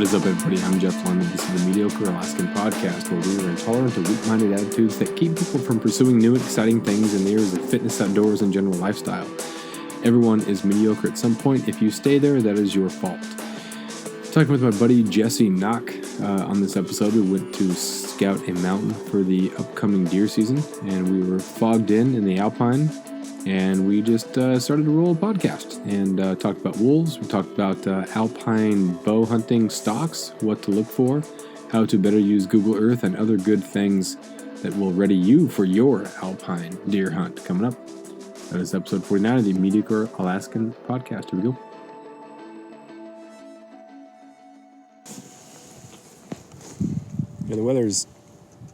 is up, everybody? I'm Jeff London. This is the Mediocre Alaskan Podcast, where we are intolerant of weak-minded attitudes that keep people from pursuing new and exciting things in the areas of fitness, outdoors, and general lifestyle. Everyone is mediocre at some point. If you stay there, that is your fault. Talking with my buddy Jesse Knock on this episode, we went to scout a mountain for the upcoming deer season, and we were fogged in the Alpine, and we just started to roll a podcast and talked about wolves. We talked about Alpine bow hunting stocks, what to look for, how to better use Google Earth, and other good things that will ready you for your Alpine deer hunt coming up. That is episode 49 of the Mediocre Alaskan Podcast. Here we go. Yeah, the weather's,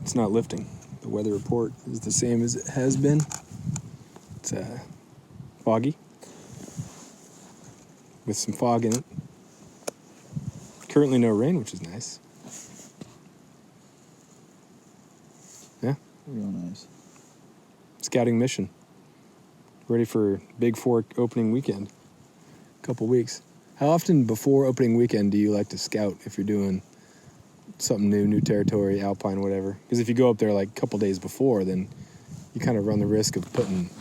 it's not lifting. The weather report is the same as it has been. It's foggy with some fog in it. Currently no rain, which is nice. Yeah. Real nice. Scouting mission. Ready for Big Fork opening weekend. Couple weeks. How often before opening weekend do you like to scout if you're doing something new territory, Alpine, whatever? Because if you go up there like a couple days before, then you kind of run the risk of putting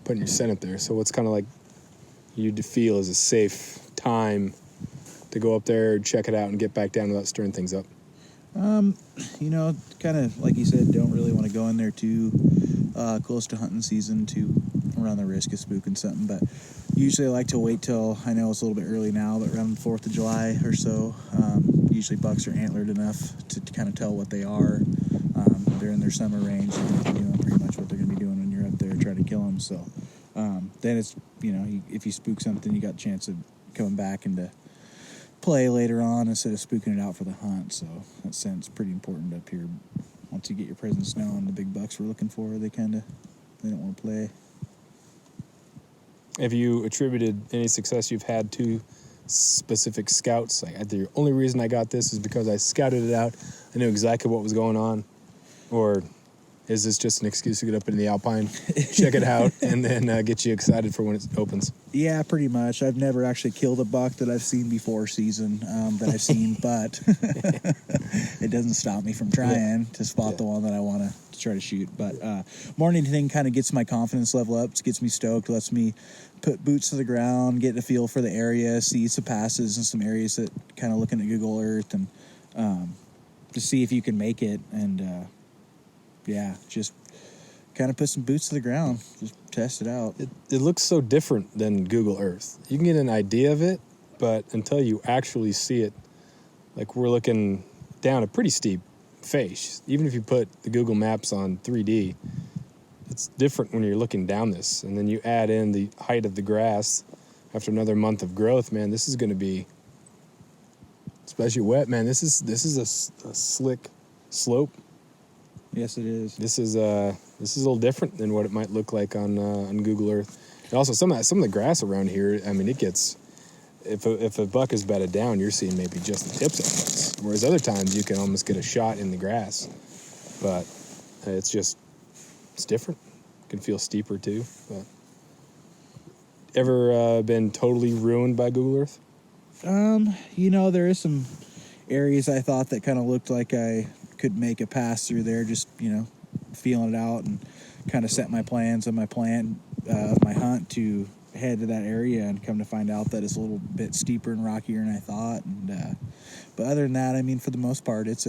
your scent up there. So what's kind of like you feel is a safe time to go up there, check it out, and get back down without stirring things up? Kind of like you said, don't really want to go in there too close to hunting season to run the risk of spooking something. But usually I like to wait till, I know it's a little bit early now, but around the 4th of July or so. Usually bucks are antlered enough to kind of tell what they are. They're in their summer range, and you know pretty much what they're going to be doing when you're up there trying to kill them. So then it's, if you spook something, you got a chance of coming back into play later on instead of spooking it out for the hunt. So that scent's pretty important up here. Once you get your presence known, the big bucks we're looking for, they don't want to play. Have you attributed any success you've had to specific scouts? Like, the only reason I got this is because I scouted it out. I knew exactly what was going on. Or is this just an excuse to get up in the Alpine, check it out, and then get you excited for when it opens? Yeah, pretty much. I've never actually killed a buck that I've seen before season but it doesn't stop me from trying to spot the one that I want to try to shoot. But morning thing kind of gets my confidence level up, gets me stoked, lets me put boots to the ground, get a feel for the area, see some passes and some areas that kind of looking at Google Earth and to see if you can make it. And just kind of put some boots to the ground, just test it out. It looks so different than Google Earth. You can get an idea of it, but until you actually see it, like we're looking down a pretty steep face. Even if you put the Google Maps on 3D, it's different when you're looking down this. And then you add in the height of the grass after another month of growth, man, this is going to be, especially wet, man, this is a slick slope. Yes, it is. This is a little different than what it might look like on Google Earth. And also, some of the grass around here, I mean, it gets, if a buck is bedded down, you're seeing maybe just the tips of it. Whereas other times you can almost get a shot in the grass. But it's different. It can feel steeper too. But ever been totally ruined by Google Earth? There is some areas I thought that kind of looked like I could make a pass through there, just feeling it out and kind of set my plans and my plan of my hunt to head to that area, and come to find out that it's a little bit steeper and rockier than I thought. And but other than that, I mean, for the most part, it's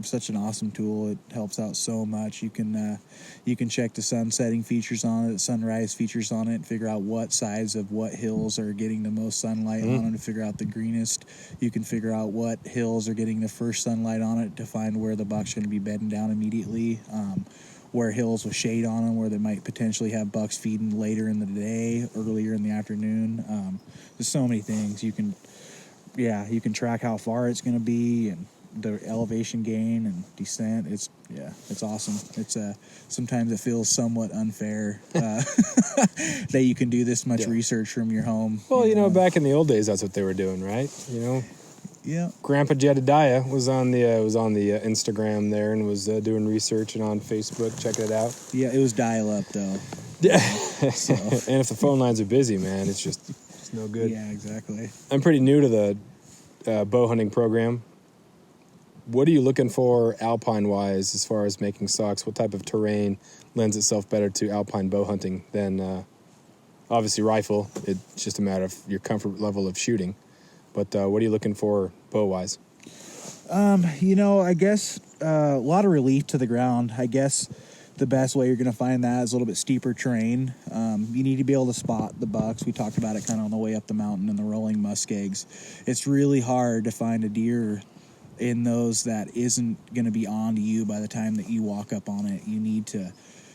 such an awesome tool. It helps out so much. You can check the sun setting features on it, the sunrise features on it, and figure out what sides of what hills are getting the most sunlight on it to figure out the greenest. You can figure out what hills are getting the first sunlight on it to find where the buck's going to be bedding down immediately. Where hills with shade on them, where they might potentially have bucks feeding later in the day, earlier in the afternoon. There's so many things. You can track how far it's going to be and the elevation gain and descent. It's awesome. It's sometimes it feels somewhat unfair that you can do this much research from your home. Well, back in the old days, that's what they were doing, right? Yeah. Grandpa Jedediah was on the Instagram there and was doing research, and on Facebook, checking it out. Yeah, it was dial-up though. Yeah. So. And if the phone lines are busy, man, it's no good. Yeah, exactly. I'm pretty new to the bow hunting program. What are you looking for alpine-wise as far as making socks? What type of terrain lends itself better to alpine bow hunting than obviously rifle? It's just a matter of your comfort level of shooting. But what are you looking for bow-wise? I guess a lot of relief to the ground. I guess the best way you're going to find that is a little bit steeper terrain. You need to be able to spot the bucks. We talked about it kind of on the way up the mountain and the rolling muskegs. It's really hard to find a deer in those that isn't going to be on to you by the time that you walk up on it. You need to...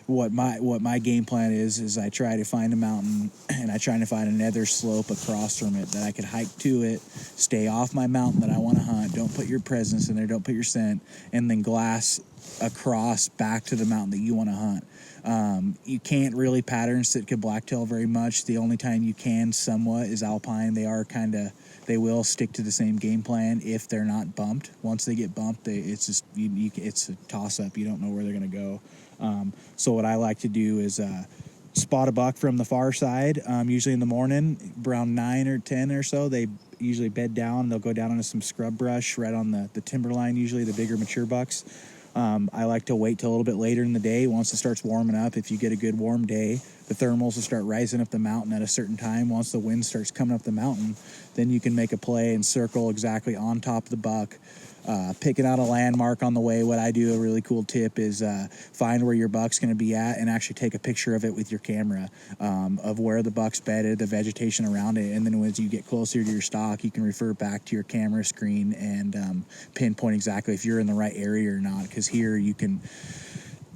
What my game plan is I try to find a mountain and I try to find another slope across from it that I could hike to it, stay off my mountain that I want to hunt, don't put your presence in there, don't put your scent, and then glass across back to the mountain that you want to hunt. You can't really pattern Sitka blacktail very much. The only time you can somewhat is alpine. They will stick to the same game plan if they're not bumped. Once they get bumped, it's just it's a toss-up. You don't know where they're going to go. So what I like to do is spot a buck from the far side, usually in the morning, around 9 or 10 or so. They usually bed down. They'll go down into some scrub brush right on the timberline, usually the bigger mature bucks. I like to wait till a little bit later in the day. Once it starts warming up, if you get a good warm day, the thermals will start rising up the mountain at a certain time. Once the wind starts coming up the mountain, then you can make a play and circle exactly on top of the buck. Picking out a landmark on the way. What I do, a really cool tip, is find where your buck's going to be at and actually take a picture of it with your camera, of where the buck's bedded, the vegetation around it, and then as you get closer to your stock, you can refer back to your camera screen and pinpoint exactly if you're in the right area or not, because here you can...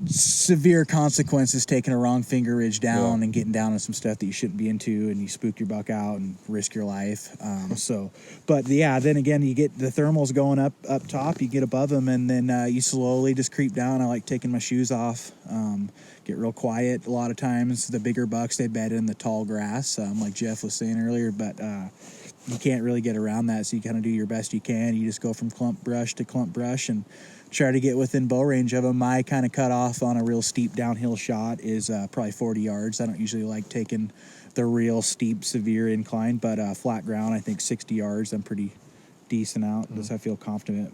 severe consequences taking a wrong finger ridge down and getting down on some stuff that you shouldn't be into, and you spook your buck out and risk your life. Then again, you get the thermals going up top, you get above them, and then you slowly just creep down. I like taking my shoes off, get real quiet. A lot of times the bigger bucks, they bed in the tall grass, like Jeff was saying earlier, but you can't really get around that, so you kind of do your best you can. You just go from clump brush to clump brush and try to get within bow range of them. My kind of cutoff on a real steep downhill shot is probably 40 yards. I don't usually like taking the real steep, severe incline, but flat ground, I think 60 yards, I'm pretty decent out. Because I feel confident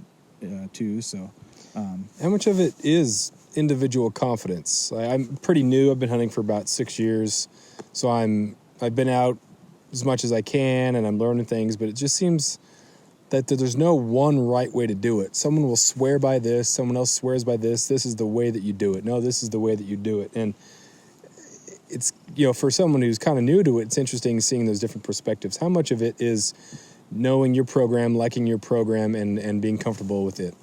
too. So, how much of it is individual confidence? I'm pretty new. I've been hunting for about 6 years, so I've been out as much as I can, and I'm learning things. But it just seems that there's no one right way to do it. Someone will swear by this, someone else swears by this. This is the way that you do it. No, this is the way that you do it. And it's, for someone who's kind of new to it, it's interesting seeing those different perspectives. How much of it is knowing your program, liking your program, and being comfortable with it?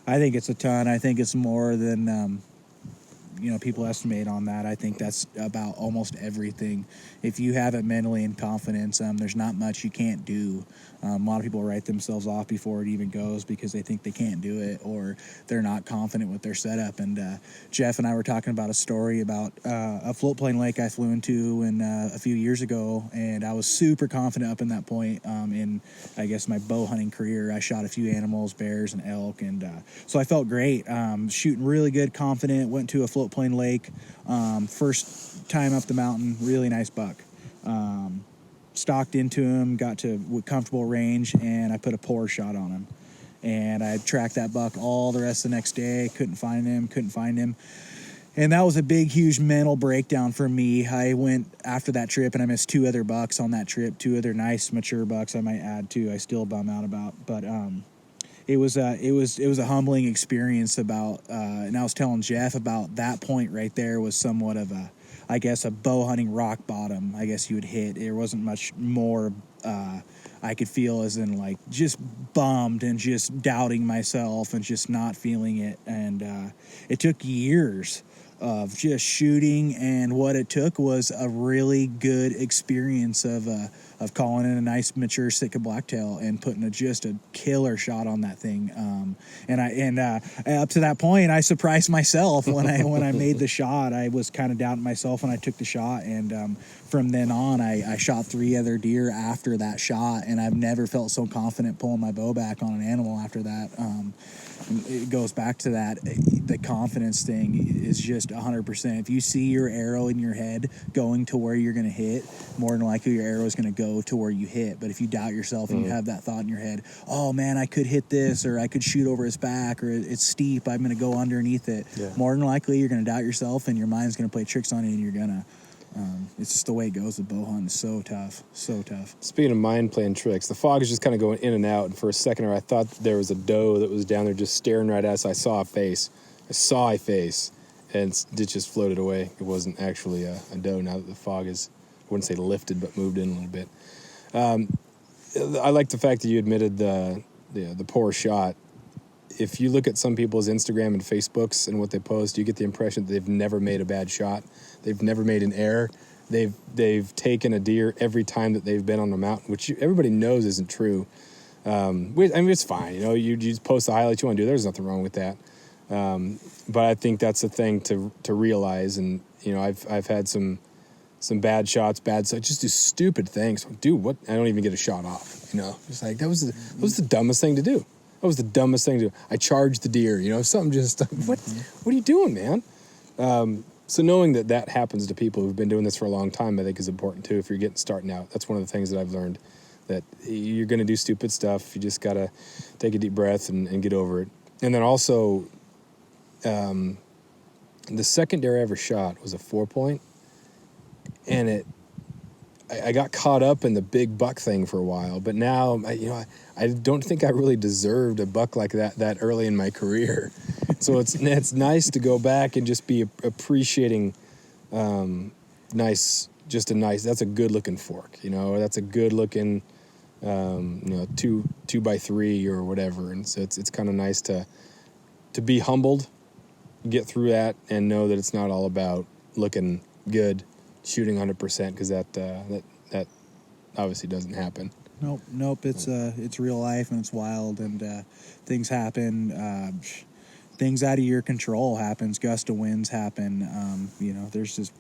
I think it's a ton. I think it's more than people estimate on that. I think that's about almost everything. If you have it mentally in confidence, there's not much you can't do. A lot of people write themselves off before it even goes because they think they can't do it, or they're not confident with their setup. And Jeff and I were talking about a story about a float plane lake I flew into a few years ago, and I was super confident up in that point in, I guess, my bow hunting career. I shot a few animals, bears and elk, and so I felt great, shooting really good, confident. Went to a float plane lake, first time up the mountain, really nice buck. Stalked into him, got to comfortable range, and I put a pour shot on him. And I tracked that buck all the rest of the next day. Couldn't find him. And that was a big, huge mental breakdown for me. I went after that trip, and I missed 2 other bucks on that trip, 2 other nice, mature bucks I might add too. I still bum out about, but it was a humbling experience about, and I was telling Jeff about that point right there was somewhat of a bow hunting rock bottom, I guess you would hit. There wasn't much more I could feel, as in like just bummed and just doubting myself and just not feeling it. And it took years of just shooting, and what it took was a really good experience of calling in a nice mature Sitka blacktail and putting just a killer shot on that thing. And up to that point, I surprised myself when I made the shot. I was kind of doubting myself when I took the shot, and from then on, I shot 3 other deer after that shot, and I've never felt so confident pulling my bow back on an animal after that. It goes back to that. The confidence thing is just 100%. If you see your arrow in your head going to where you're going to hit, more than likely your arrow is going to go go to where you hit. But if you doubt yourself and you have that thought in your head, oh man, I could hit this, or I could shoot over his back, or it's steep, I'm going to go underneath it. Yeah. More than likely, you're going to doubt yourself, and your mind's going to play tricks on you, and you're going to. It's just the way it goes with bow hunting. So tough, so tough. Speaking of mind playing tricks, the fog is just kind of going in and out. And for a second, I thought there was a doe that was down there just staring right at us. I saw a face, and it just floated away. It wasn't actually a doe. Now that the fog is, I wouldn't say lifted, but moved in a little bit. I like the fact that you admitted the poor shot. If you look at some people's Instagram and Facebooks and what they post, you get the impression that they've never made a bad shot. They've never made an error. They've taken a deer every time that they've been on the mountain, which everybody knows isn't true. I mean, it's fine. You just post the highlights you want to do. There's nothing wrong with that. But I think that's a thing to realize. And I've had some bad shots, just do stupid things. Dude, what? I don't even get a shot off. It's like that was the dumbest thing to do. That was the dumbest thing to do. I charged the deer, something just, what are you doing, man? So knowing that happens to people who've been doing this for a long time, I think is important too. If you're starting out, that's one of the things that I've learned, that you're going to do stupid stuff. You just got to take a deep breath and get over it. And then also, the second deer I ever shot was a 4-point, and I got caught up in the big buck thing for a while, but now, I don't think I really deserved a buck like that early in my career. So it's nice to go back and just be appreciating, that's a good looking fork, that's a good looking, 2x3 or whatever. And so it's kind of nice to be humbled, get through that, and know that it's not all about looking good, shooting 100%, because that obviously doesn't happen. Nope. It's real life, and it's wild, and things happen. Things out of your control happens. Gust of winds happen. There's just,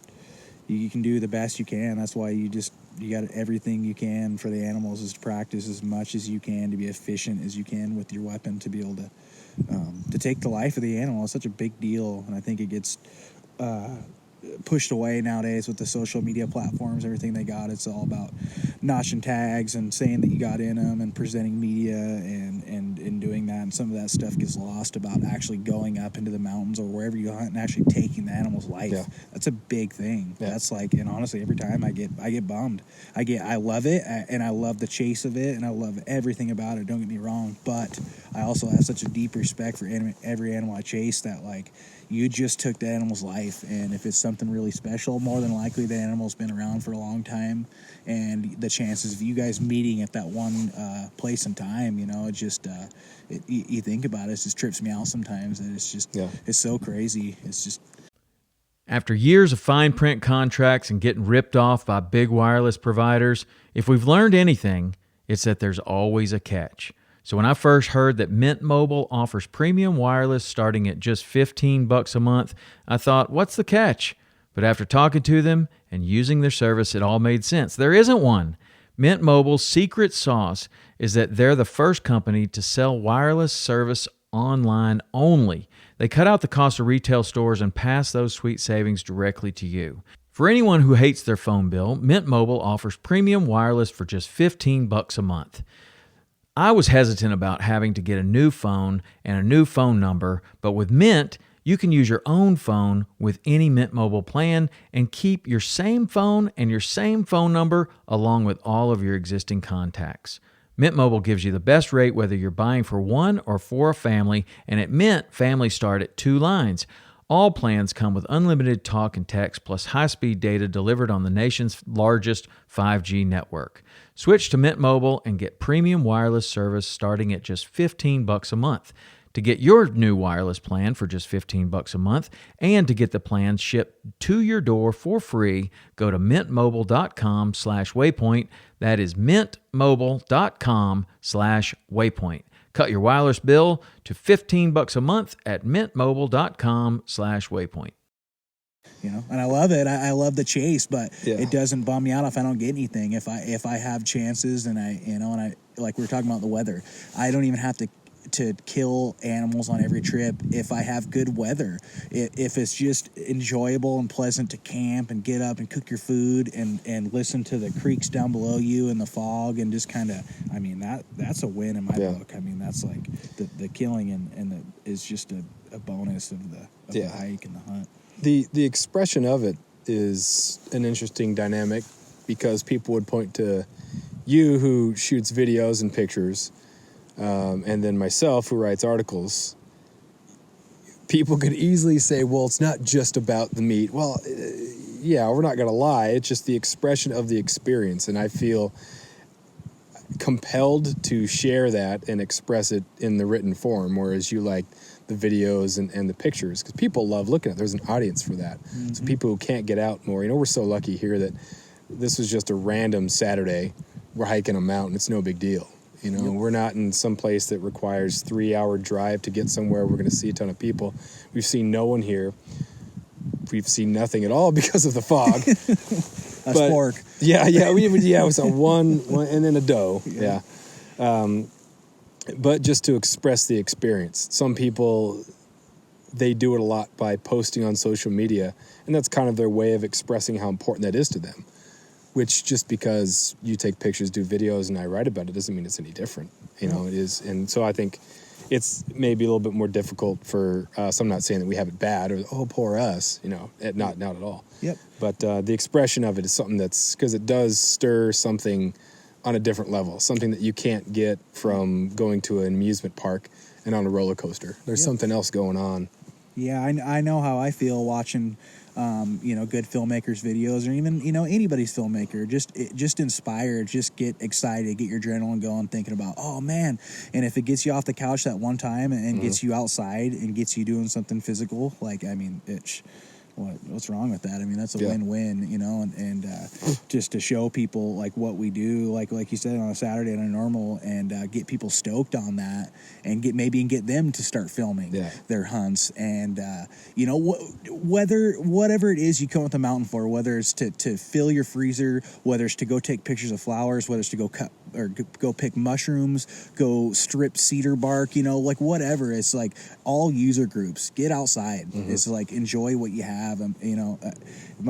you can do the best you can. That's why you got everything you can for the animals is to practice as much as you can, to be efficient as you can with your weapon, to be able to take the life of the animal. It's such a big deal, and I think it gets pushed away nowadays with the social media platforms, everything they got. It's all about notching tags and saying that you got in them and presenting media and doing that, and some of that stuff gets lost about actually going up into the mountains or wherever you hunt and actually taking the animal's life. Yeah. That's a big thing. Yeah. That's like, and honestly, every time I get bummed. I love it, and I love the chase of it, and I love everything about it, don't get me wrong, but I also have such a deep respect for every animal I chase, that like, you just took the animal's life, and if it's something really special, more than likely the animal's been around for a long time, and the chances of you guys meeting at that one place and time, it just you think about it just trips me out sometimes, and it's just It's so crazy. It's just. After years of fine print contracts and getting ripped off by big wireless providers, if we've learned anything, it's that there's always a catch. So when I first heard that Mint Mobile offers premium wireless starting at just $15 a month, I thought, what's the catch? But after talking to them and using their service, it all made sense. There isn't one. Mint Mobile's secret sauce is that they're the first company to sell wireless service online only. They cut out the cost of retail stores and pass those sweet savings directly to you. For anyone who hates their phone bill, Mint Mobile offers premium wireless for just $15 a month. I was hesitant about having to get a new phone and a new phone number, but with Mint, you can use your own phone with any Mint Mobile plan and keep your same phone and your same phone number along with all of your existing contacts. Mint Mobile gives you the best rate whether you're buying for one or for a family, and at Mint, families start at 2 lines. All plans come with unlimited talk and text plus high-speed data delivered on the nation's largest 5G network. Switch to Mint Mobile and get premium wireless service starting at just $15 a month. To get your new wireless plan for just $15 a month and to get the plan shipped to your door for free, go to mintmobile.com/waypoint. That is mintmobile.com/waypoint. Cut your wireless bill to $15 a month at mintmobile.com/waypoint. And I love it. I love the chase, but it doesn't bum me out if I don't get anything. If I have chances, and I like we were talking about the weather, I don't even have to to kill animals on every trip if I have good weather. If it's just enjoyable and pleasant to camp and get up and cook your food and listen to the creeks down below you and the fog and just kind of, I mean, that's a win in my book. I mean, that's like the killing and is just a bonus of the hike and the hunt. The expression of it is an interesting dynamic because people would point to you who shoots videos and pictures, and then myself who writes articles. People could easily say, well, it's not just about the meat. Well, yeah, we're not going to lie. It's just the expression of the experience. And I feel compelled to share that and express it in the written form, whereas you like the videos and the pictures, because people love looking at it. There's an audience for that. Mm-hmm. So people who can't get out more, we're so lucky here that this was just a random Saturday. We're hiking a mountain. It's no big deal. We're not in some place that requires 3-hour drive to get somewhere. We're going to see a ton of people. We've seen no one here. We've seen nothing at all because of the fog. That's pork. Yeah. We saw one and then a doe. Yeah. But just to express the experience. Some people, they do it a lot by posting on social media, and that's kind of their way of expressing how important that is to them. Which, just because you take pictures, do videos, and I write about it doesn't mean it's any different. It is. And so I think it's maybe a little bit more difficult for us. I'm not saying that we have it bad or, oh, poor us, not at all. Yep. But the expression of it is something that's, because it does stir something on a different level, something that you can't get from going to an amusement park and on a roller coaster. There's something else going on. Yeah, I know how I feel watching good filmmakers' videos, or even, anybody's filmmaker, just inspired, just get excited, get your adrenaline going, thinking about, oh man, and if it gets you off the couch that one time and gets you outside and gets you doing something physical, what's wrong with that? I mean, that's a win-win, and just to show people like what we do, like you said, on a Saturday and a normal, and get people stoked on that, and get them to start filming their hunts, and whatever it is you come with the mountain for, whether it's to fill your freezer, whether it's to go take pictures of flowers, whether it's to go cut or go pick mushrooms, go strip cedar bark, whatever. It's like all user groups, get outside. It's like enjoy what you have. One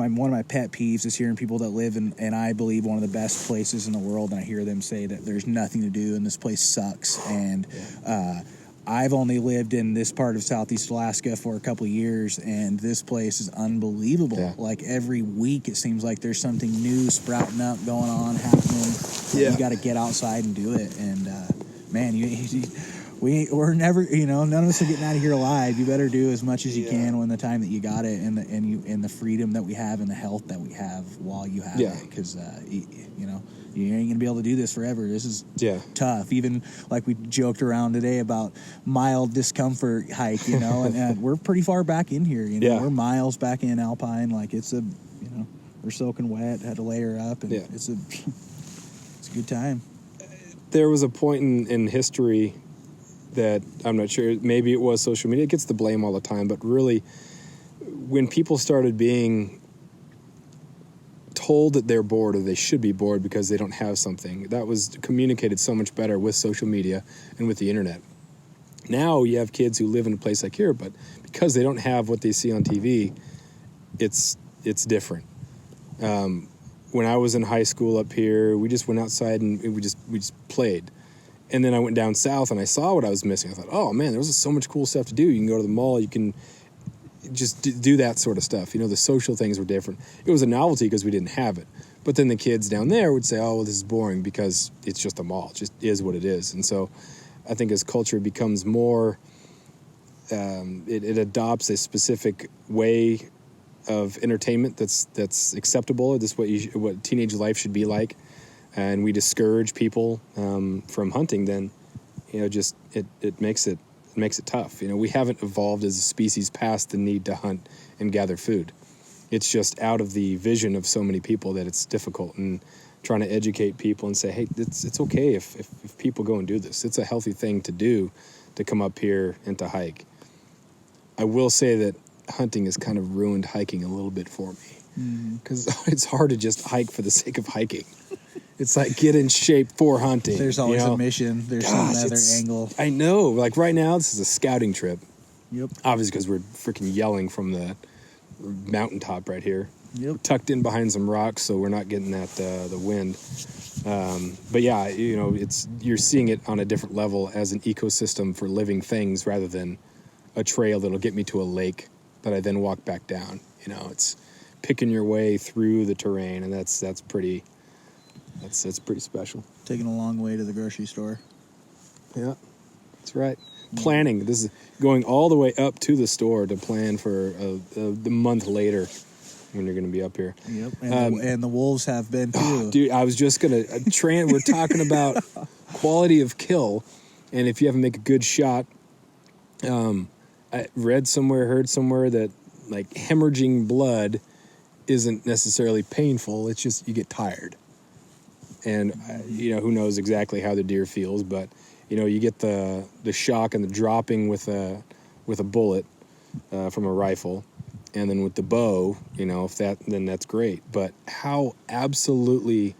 of my pet peeves is hearing people that live in, and I believe, one of the best places in the world, and I hear them say that there's nothing to do and this place sucks. And I've only lived in this part of Southeast Alaska for a couple of years, and this place is unbelievable. Yeah. Like every week, it seems like there's something new sprouting up, going on, happening. Yeah. You got to get outside and do it. And man, we're never, none of us are getting out of here alive. You better do as much as you can when the time that you got it, and the freedom that we have and the health that we have while you have it. Because you ain't gonna be able to do this forever. This is tough. Even like we joked around today about mild discomfort hike, and we're pretty far back in here. We're miles back in Alpine. Like it's we're soaking wet. Had to layer up, and it's a good time. There was a point in history that I'm not sure. Maybe it was social media. It gets the blame all the time, but really, when people started being told that they're bored or they should be bored because they don't have something, that was communicated so much better with social media and with the internet. Now you have kids who live in a place like here, but because they don't have what they see on TV, it's different. When I was in high school up here, we just went outside and we just played. And then I went down south and I saw what I was missing. I thought, oh man, there was so much cool stuff to do. You can go to the mall, you can just do that sort of stuff. The social things were different. It was a novelty because we didn't have it. But then the kids down there would say, oh, well, this is boring because it's just a mall. It just is what it is. And so I think as culture becomes more, it adopts a specific way of entertainment that's acceptable. This is what teenage life should be like. And we discourage people from hunting, then, it makes it tough. We haven't evolved as a species past the need to hunt and gather food. It's just out of the vision of so many people that it's difficult, and trying to educate people and say, hey, it's okay if people go and do this. It's a healthy thing to do, to come up here and to hike. I will say that hunting has kind of ruined hiking a little bit for me, because it's hard to just hike for the sake of hiking. It's like get in shape for hunting. There's always a mission. There's some other angle. I know. Like right now, this is a scouting trip. Yep. Obviously, because we're freaking yelling from the mountaintop right here. Yep. We're tucked in behind some rocks, so we're not getting that the wind. But yeah, you're seeing it on a different level as an ecosystem for living things rather than a trail that'll get me to a lake that I then walk back down. It's picking your way through the terrain, and that's pretty special. Taking a long way to the grocery store. Yeah, that's right. Planning. This is going all the way up to the store to plan for the month later when you're going to be up here. Yep, and the wolves have been too. Oh, dude, I was just going to... we're talking about quality of kill, and if you have to make a good shot, I heard somewhere that like hemorrhaging blood isn't necessarily painful. It's just you get tired. And, who knows exactly how the deer feels, but... you get the shock and the dropping with a bullet from a rifle, and then with the bow, then that's great. But how absolutely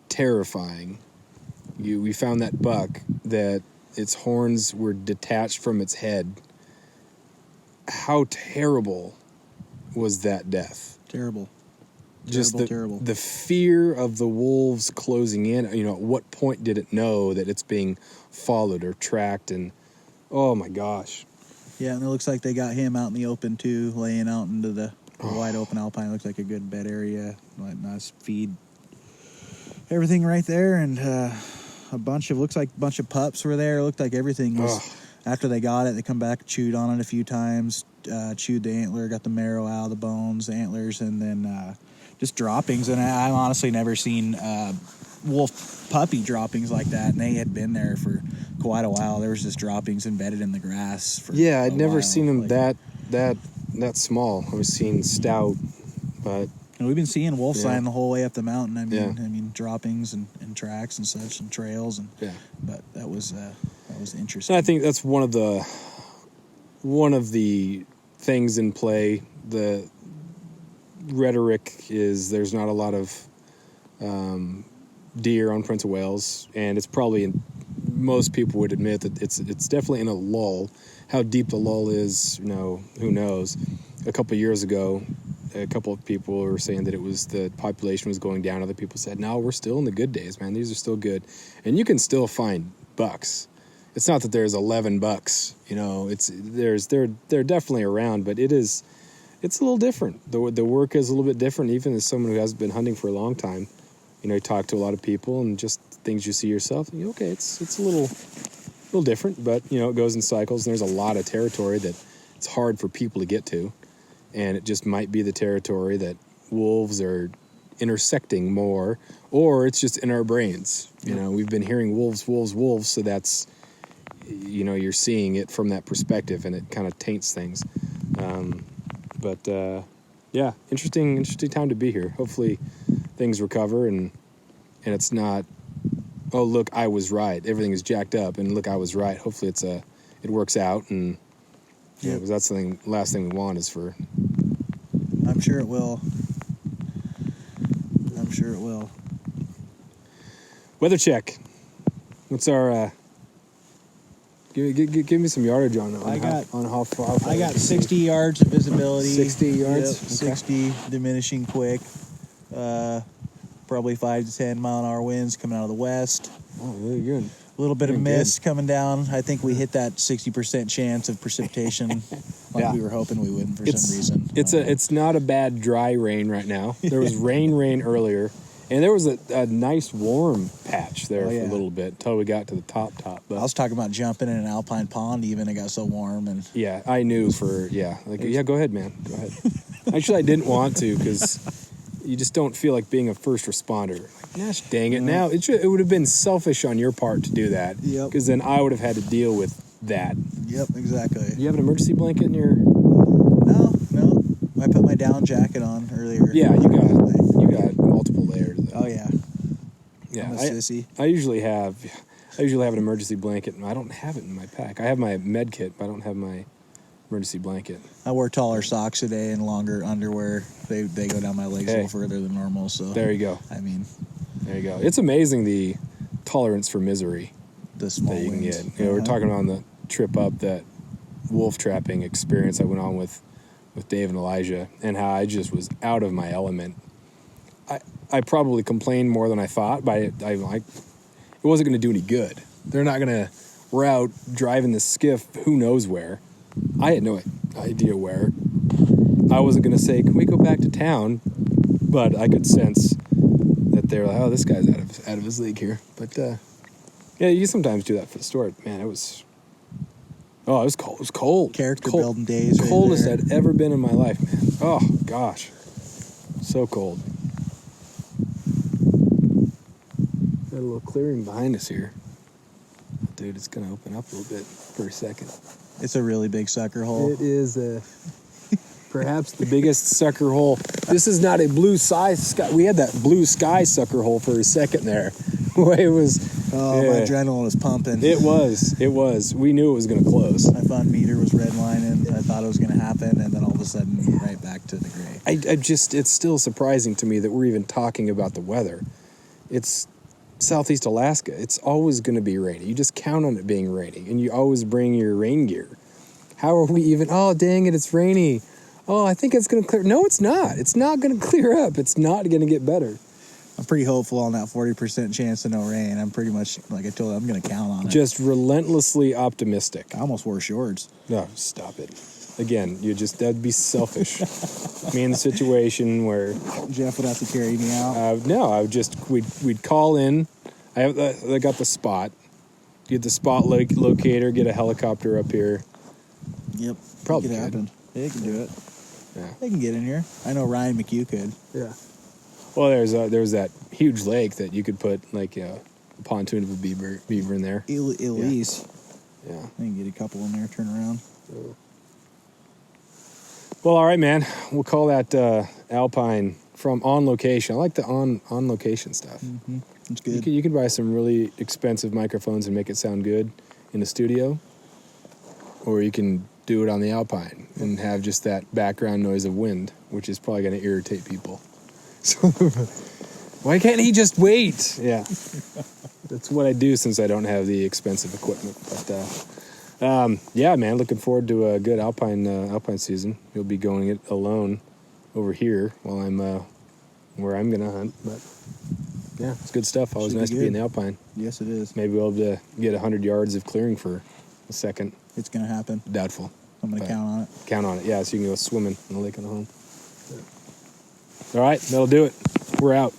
terrifying! We found that buck that its horns were detached from its head. How terrible was that death? Terrible. Just terrible. The fear of the wolves closing in. At what point did it know that it's being followed or tracked? And oh my gosh. Yeah, and it looks like they got him out in the open too, laying out into the wide open alpine. Looks like a good bed area. Nice feed. Everything right there, and looks like a bunch of pups were there. It looked like everything was. After they got it, they come back, chewed on it a few times, chewed the antler, got the marrow out of the bones, the antlers, and then just droppings. And I've honestly never seen wolf puppy droppings like that, and they had been there for quite a while. There was just droppings embedded in the grass for I'd never while. seen them that small. I was seeing stout, but and we've been seeing wolf sign the whole way up the mountain. I mean droppings and tracks and such and trails, and but that was interesting. And I think that's one of the things in play. The rhetoric is there's not a lot of deer on Prince of Wales, and it's probably most people would admit that it's definitely in a lull. How deep the lull is, who knows. A couple of years ago, a couple of people were saying that it was the population was going down. Other people said, no, we're still in the good days, man. These are still good. And you can still find bucks. It's not that there's 11 bucks, they're definitely around, but it's a little different. The work is a little bit different, even as someone who hasn't been hunting for a long time. You talk to a lot of people and just things you see yourself. Okay, it's a little different, but it goes in cycles. And there's a lot of territory that it's hard for people to get to, and it just might be the territory that wolves are intersecting more, or it's just in our brains. We've been hearing wolves, so that's you're seeing it from that perspective, and it kind of taints things. Interesting time to be here. Hopefully things recover and it's not, oh, look, I was right. Everything is jacked up, and look, I was right. Hopefully it works out, and because that's the last thing we want is for... I'm sure it will. Weather check. What's our... Give me some yardage on how far. I got 60 yards of visibility. 60 yards? Yep, 60, diminishing quick. Probably 5 to 10 mile an hour winds coming out of the west. Oh, really good. A little bit of mist coming down. I think we hit that 60% chance of precipitation like we were hoping we wouldn't for some reason. It's not a bad dry rain right now. There was rain earlier, and there was a nice warm patch there for a little bit until we got to the top. But I was talking about jumping in an alpine pond even. It got so warm. And I knew go ahead, man. Go ahead. Actually, I didn't want to because... You just don't feel like being a first responder. Gosh dang it. Now, it would have been selfish on your part to do that. Yep. Because then I would have had to deal with that. Yep, exactly. You have an emergency blanket in your... No. I put my down jacket on earlier. Yeah, you got multiple layers. Oh, yeah. Yeah, I'm a sissy. I usually have an emergency blanket, and I don't have it in my pack. I have my med kit, but I don't have my emergency blanket. I wear taller socks today and longer underwear. They go down my legs a little further than normal. So there you go. I mean, There you go. It's amazing the tolerance for misery The small that you can wins. get. We're talking about on the trip up, that wolf trapping experience I went on with Dave and Elijah, and how I just was out of my element. I probably complained more than I thought, but it wasn't going to do any good. They're not going to. We're out driving the skiff, who knows where. I had no idea where. I wasn't going to say, can we go back to town? But I could sense that they were like, oh, this guy's out of his league here. But, yeah, you sometimes do that for the story. Man, it was cold. It was cold. Character cold. building days. Coldest right I'd ever been in my life, man. Oh, gosh. So cold. Got a little clearing behind us here. Dude, it's going to open up a little bit for a second. It's a really big sucker hole. It is perhaps the biggest sucker hole. This is not a blue sky. We had that blue sky sucker hole for a second there. It was. Oh, yeah. my adrenaline was pumping. It was. We knew it was going to close. My fun meter was redlining. I thought it was going to happen, and then all of a sudden, right back to the gray. It's still surprising to me that we're even talking about the weather. It's Southeast Alaska. It's always going to be rainy. You just count on it being rainy, and you always bring your rain gear. How are we even? Oh, dang it, it's rainy. Oh, I think it's going to clear. No, it's not. It's not going to clear up. It's not going to get better. I'm pretty hopeful on that 40% chance of no rain. I'm pretty much, like I told you, I'm going to count on it. Just relentlessly optimistic. I almost wore shorts. No, stop it. Again, that'd be selfish. Me in the situation where Jeff would have to carry me out. no, we'd call in. I got the spot. Get the spot locator. Get a helicopter up here. Yep, Probably it could could. happen. They can do it. Yeah. They can get in here. I know Ryan McHugh could. Yeah. Well, there was that huge lake that you could put like a pontoon of a beaver in there. Elise. Yeah. They can get a couple in there. Turn around. Well, all right, man. We'll call that Alpine from on location. I like the on location stuff. Mm-hmm. It's good. You can buy some really expensive microphones and make it sound good in the studio, or you can do it on the Alpine and have just that background noise of wind, which is probably going to irritate people. So why can't he just wait? Yeah, that's what I do since I don't have the expensive equipment. But yeah, man, looking forward to a good Alpine season. You'll be going it alone over here while I'm where I'm going to hunt. But yeah, it's good stuff. Always nice to be in the Alpine. Yes, it is. Maybe we'll be able to get 100 yards of clearing for a second. It's going to happen. Doubtful. I'm going to count on it. Count on it, yeah, so you can go swimming in the lake on the home. All right, that'll do it. We're out.